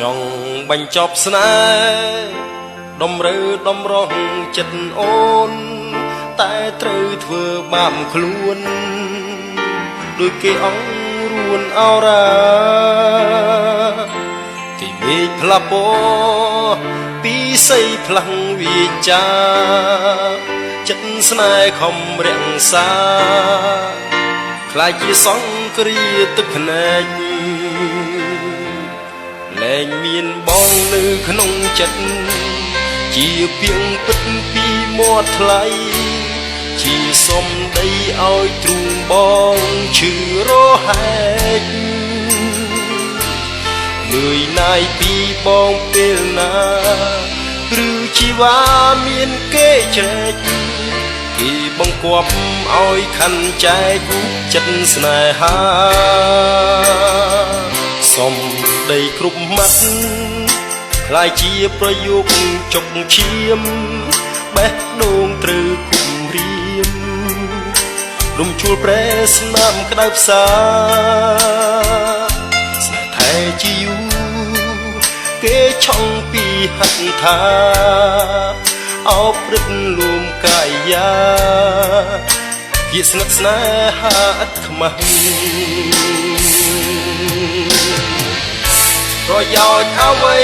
ចង់បញ្ចប់ស្នេហ៍ដំរើដំរងចិត្តអូនតែត្រូវធ្វើបាបខ្លួនដូចគេអង្រួនអរ៉ាទីមេឃផ្លាស់ពណ៌ពីស័យផ្លាំងវាចាចិត្តស្នេហ៍ខំរាំងសាខ្លាចជាសង្គ្រាទឹកភ្នែកលែងមានបងនៅក្នុងចិត្តជាពីងពិតពីមាត់ថ្លៃជាសុំដីឲ្យទ្រូងបងឈឺរហែកនឿយណាយពីបងពេលណាឬជីវ៉ាមានគេជ្រែកគេបង្គាប់ឲ្យខាន់ចែកចិត្តស្នេហាសុំដីគ្រប់ម៉ាត់ខ្លាយជាប្រយោគចុកឈាមបេះដូងត្រូវគុំរៀមរំជួលប្រែស្នាមក្តៅផ្សាស្នេហ៍ថែជាយូរគេឆុងពីហិតថាអោបព្រឹកលួមកាយាវាស្និទ្ធស្នេហាឥតខ្មាស់ប្រយោជន៍អ្វី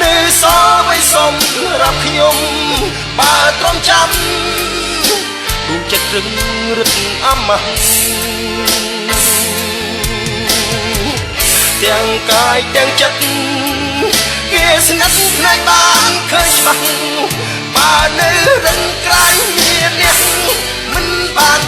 នៅសល់ໄວសុំរាប់ខ្ញុំបើទ្រាំចាំរួមចិត្តរឹងរឹតអមះទាំងកាយទាំងចិត្តគេស្និទ្ធផ្នែកបានឃើញច្បាស់បើនៅរឹងក្រៃមានអ្នកមិនបាន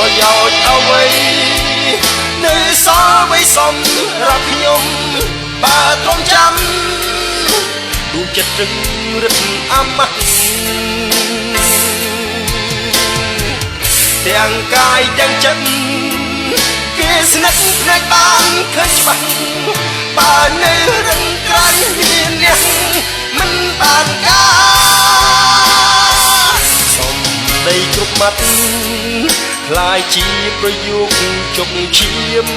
ប្រយោជន៍អ្វីនៅសល់ໄວសុំរាប់ខ្ញុំបើទ្រាំចាំដួងចិត្តរឹងរឹតអមះទាំងកាយទាំងចិត្តគេស្និទ្ធផ្នែកបានឃើញច្បាស់បើនៅរឹងក្រៃមានអ្នកមិនបានការសុំដីគ្រប់ម៉ាត់ខ្លាយជាប្រយោគចុកឈាម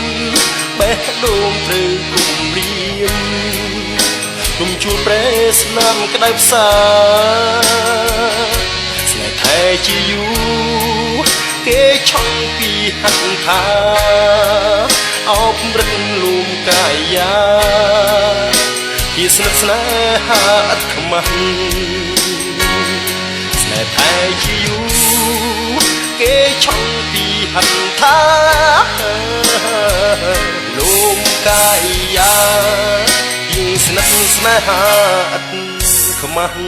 បេះដូងត្រូវគុំរៀមរំជួលប្រែស្នាមក្តៅផ្សាស្នេហ៍ថែជាយូរគេឆុងពីហិតថាអោបព្រឹកលួមកាយាជាស្និទ្ធស្នេហាឥតខ្មាស់ស្នេហ៍ថែជាយូរគេឆុងពីហិតថាលួមកាយាជាស្និទ្ធស្នេហាឥតខ្មាស់